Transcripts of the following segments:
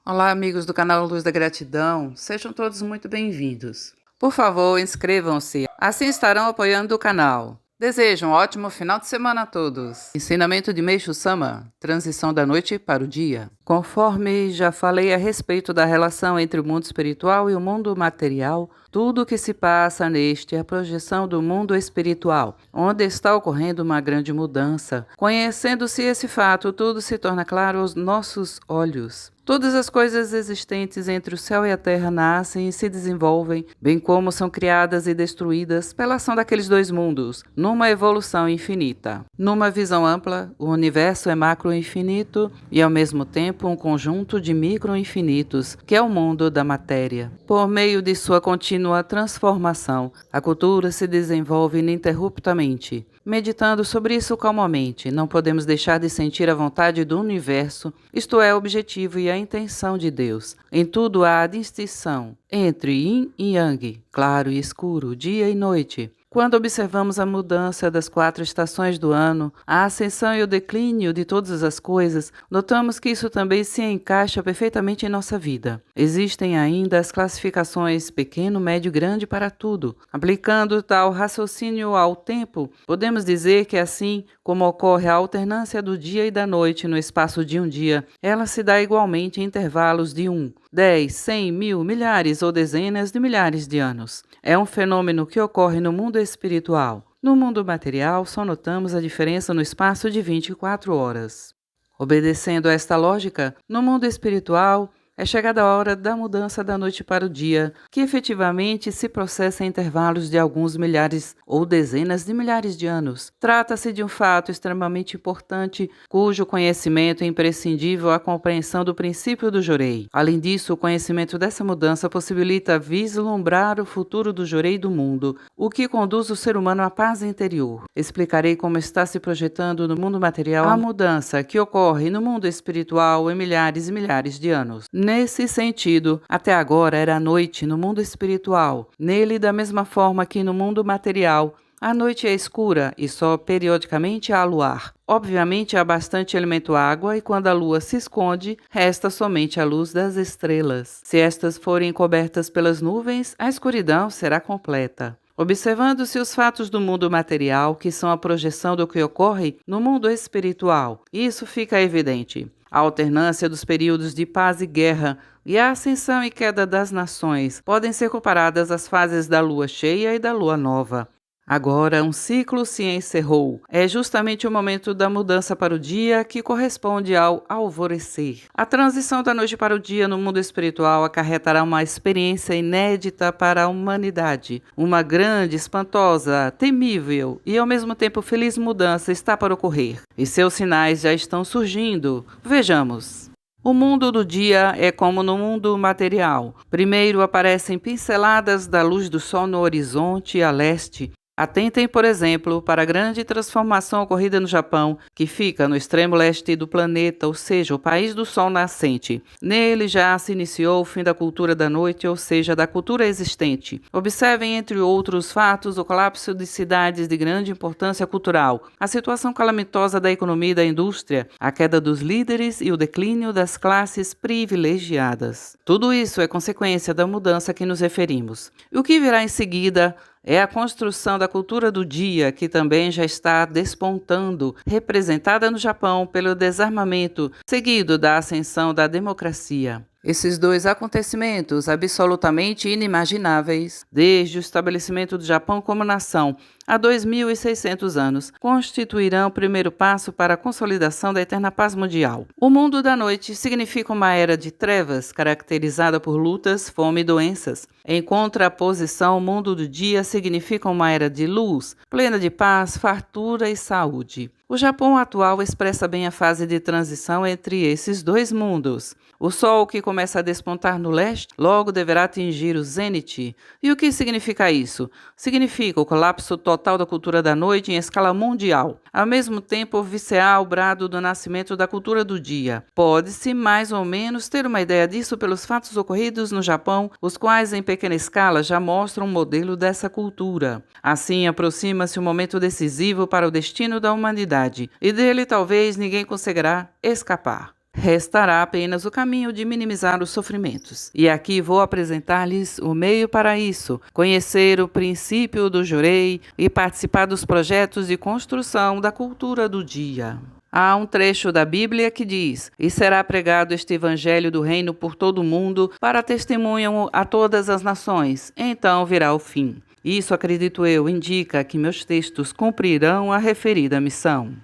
Olá, amigos do canal Luz da Gratidão, sejam todos muito bem-vindos. Por favor, inscrevam-se, assim estarão apoiando o canal. Desejo um ótimo final de semana a todos. Ensinamento de Meishu Sama, transição da noite para o dia. Conforme já falei a respeito da relação entre o mundo espiritual e o mundo material, tudo o que se passa neste é a projeção do mundo espiritual, onde está ocorrendo uma grande mudança. Conhecendo-se esse fato, tudo se torna claro aos nossos olhos. Todas as coisas existentes entre o céu e a terra nascem e se desenvolvem, bem como são criadas e destruídas pela ação daqueles dois mundos, numa evolução infinita. Numa visão ampla, o universo é macro-infinito e, ao mesmo tempo, um conjunto de micro-infinitos, que é o mundo da matéria. Por meio de sua contínua transformação, a cultura se desenvolve ininterruptamente. Meditando sobre isso calmamente, não podemos deixar de sentir a vontade do universo, isto é, o objetivo e a intenção de Deus. Em tudo há a distinção entre yin e yang, claro e escuro, dia e noite. Quando observamos a mudança das 4 estações do ano, a ascensão e o declínio de todas as coisas, notamos que isso também se encaixa perfeitamente em nossa vida. Existem ainda as classificações pequeno, médio e grande para tudo. Aplicando tal raciocínio ao tempo, podemos dizer que assim como ocorre a alternância do dia e da noite no espaço de um dia, ela se dá igualmente em intervalos de 10, 100, 1000, milhares ou dezenas de milhares de anos. É um fenômeno que ocorre no mundo espiritual. No mundo material, só notamos a diferença no espaço de 24 horas. Obedecendo a esta lógica, no mundo espiritual, é chegada a hora da mudança da noite para o dia, que efetivamente se processa em intervalos de alguns milhares ou dezenas de milhares de anos. Trata-se de um fato extremamente importante, cujo conhecimento é imprescindível à compreensão do princípio do Jorei. Além disso, o conhecimento dessa mudança possibilita vislumbrar o futuro do Jorei do mundo, o que conduz o ser humano à paz interior. Explicarei como está se projetando no mundo material a mudança que ocorre no mundo espiritual em milhares e milhares de anos. Nesse sentido, até agora era a noite no mundo espiritual. Nele, da mesma forma que no mundo material, a noite é escura e só periodicamente há luar. Obviamente há bastante elemento água e quando a lua se esconde, resta somente a luz das estrelas. Se estas forem cobertas pelas nuvens, a escuridão será completa. Observando-se os fatos do mundo material, que são a projeção do que ocorre no mundo espiritual, isso fica evidente. A alternância dos períodos de paz e guerra e a ascensão e queda das nações podem ser comparadas às fases da lua cheia e da lua nova. Agora, um ciclo se encerrou. É justamente o momento da mudança para o dia que corresponde ao alvorecer. A transição da noite para o dia no mundo espiritual acarretará uma experiência inédita para a humanidade. Uma grande, espantosa, temível e ao mesmo tempo feliz mudança está para ocorrer. E seus sinais já estão surgindo. Vejamos. O mundo do dia é como no mundo material. Primeiro aparecem pinceladas da luz do sol no horizonte a leste. Atentem, por exemplo, para a grande transformação ocorrida no Japão, que fica no extremo leste do planeta, ou seja, o país do sol nascente. Nele já se iniciou o fim da cultura da noite, ou seja, da cultura existente. Observem, entre outros fatos, o colapso de cidades de grande importância cultural, a situação calamitosa da economia e da indústria, a queda dos líderes e o declínio das classes privilegiadas. Tudo isso é consequência da mudança a que nos referimos. E o que virá em seguida é a construção da cultura do dia, que também já está despontando, representada no Japão pelo desarmamento, seguido da ascensão da democracia. Esses dois acontecimentos absolutamente inimagináveis, desde o estabelecimento do Japão como nação há 2.600 anos, constituirão o primeiro passo para a consolidação da eterna paz mundial. O mundo da noite significa uma era de trevas, caracterizada por lutas, fome e doenças. Em contraposição, o mundo do dia significa uma era de luz, plena de paz, fartura e saúde. O Japão atual expressa bem a fase de transição entre esses dois mundos. O sol que começa a despontar no leste logo deverá atingir o zênite. E o que significa isso? Significa o colapso total da cultura da noite em escala mundial. Ao mesmo tempo, oficiar o brado do nascimento da cultura do dia. Pode-se mais ou menos ter uma ideia disso pelos fatos ocorridos no Japão, os quais em pequena escala já mostram um modelo dessa cultura. Assim, aproxima-se um momento decisivo para o destino da humanidade, e dele talvez ninguém conseguirá escapar. restará apenas o caminho de minimizar os sofrimentos. E aqui vou apresentar-lhes o meio para isso: conhecer o princípio do Jurei e participar dos projetos de construção da cultura do dia. Há um trecho da Bíblia que diz: "E será pregado este evangelho do reino por todo o mundo, para testemunho a todas as nações. Então virá o fim." Isso, acredito eu, indica que meus textos cumprirão a referida missão.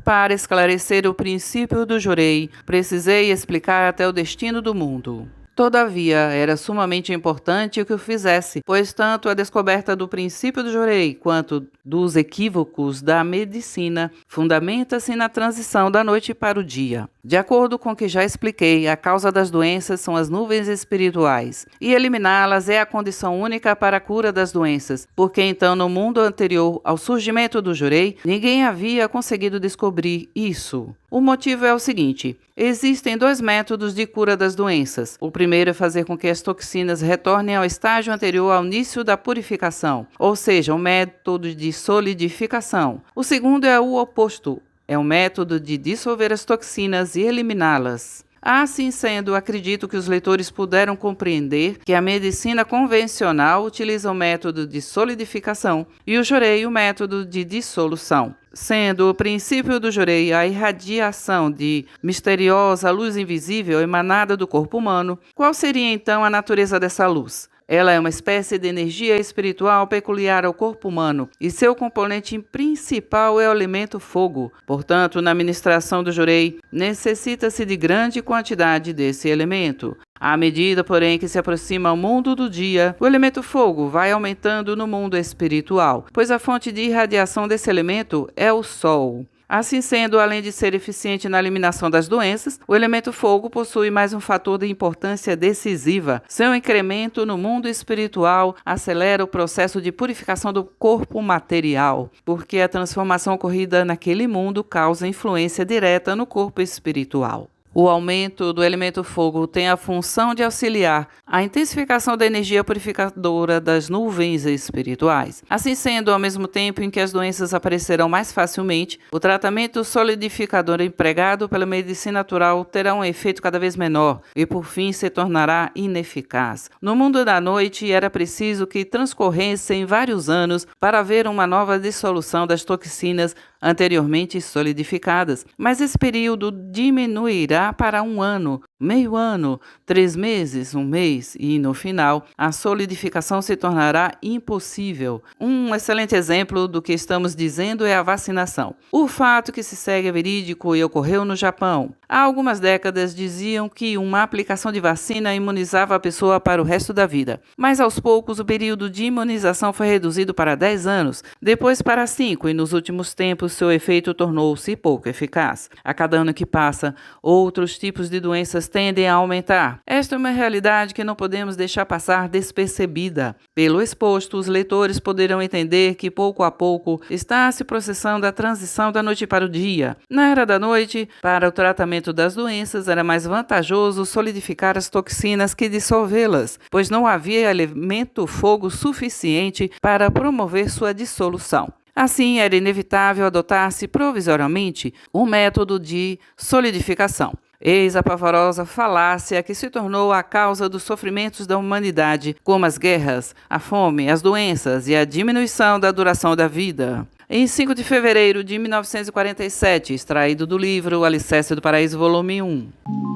Para esclarecer o princípio do Jurei, precisei explicar até o destino do mundo. Todavia, era sumamente importante que o fizesse, pois tanto a descoberta do princípio do Jurei quanto dos equívocos da medicina fundamenta-se na transição da noite para o dia. De acordo com o que já expliquei, a causa das doenças são as nuvens espirituais, e eliminá-las é a condição única para a cura das doenças, porque então no mundo anterior ao surgimento do Jurei, ninguém havia conseguido descobrir isso. O motivo é o seguinte: existem 2 métodos de cura das doenças. O primeiro é fazer com que as toxinas retornem ao estágio anterior ao início da purificação, ou seja, o método de solidificação. O segundo é o oposto, é o método de dissolver as toxinas e eliminá-las. Assim sendo, acredito que os leitores puderam compreender que a medicina convencional utiliza o método de solidificação e o Jurei o método de dissolução. Sendo o princípio do Jurei a irradiação de misteriosa luz invisível emanada do corpo humano, qual seria então a natureza dessa luz? Ela é uma espécie de energia espiritual peculiar ao corpo humano e seu componente principal é o elemento fogo. Portanto, na ministração do Jurei, necessita-se de grande quantidade desse elemento. À medida, porém, que se aproxima o mundo do dia, o elemento fogo vai aumentando no mundo espiritual, pois a fonte de irradiação desse elemento é o Sol. Assim sendo, além de ser eficiente na eliminação das doenças, o elemento fogo possui mais um fator de importância decisiva. Seu incremento no mundo espiritual acelera o processo de purificação do corpo material, porque a transformação ocorrida naquele mundo causa influência direta no corpo espiritual. O aumento do elemento fogo tem a função de auxiliar a intensificação da energia purificadora das nuvens espirituais. Assim sendo, ao mesmo tempo em que as doenças aparecerão mais facilmente, o tratamento solidificador empregado pela medicina natural terá um efeito cada vez menor e, por fim, se tornará ineficaz. No mundo da noite, era preciso que transcorressem vários anos para haver uma nova dissolução das toxinas anteriormente solidificadas, mas esse período diminuirá para 1 ano, meio ano, 3 meses, 1 mês e, no final, a solidificação se tornará impossível. Um excelente exemplo do que estamos dizendo é a vacinação. O fato que se segue é verídico e ocorreu no Japão. Há algumas décadas diziam que uma aplicação de vacina imunizava a pessoa para o resto da vida, mas aos poucos o período de imunização foi reduzido para 10 anos, depois para 5 e nos últimos tempos seu efeito tornou-se pouco eficaz. A cada ano que passa, outros tipos de doenças tendem a aumentar. Esta é uma realidade que não podemos deixar passar despercebida. Pelo exposto, os leitores poderão entender que pouco a pouco está se processando a transição da noite para o dia. Na era da noite, para o tratamento das doenças, era mais vantajoso solidificar as toxinas que dissolvê-las, pois não havia elemento fogo suficiente para promover sua dissolução. Assim, era inevitável adotar-se provisoriamente o método de solidificação. Eis a pavorosa falácia que se tornou a causa dos sofrimentos da humanidade, como as guerras, a fome, as doenças e a diminuição da duração da vida. Em 5 de fevereiro de 1947, extraído do livro O Alicerce do Paraíso, volume 1.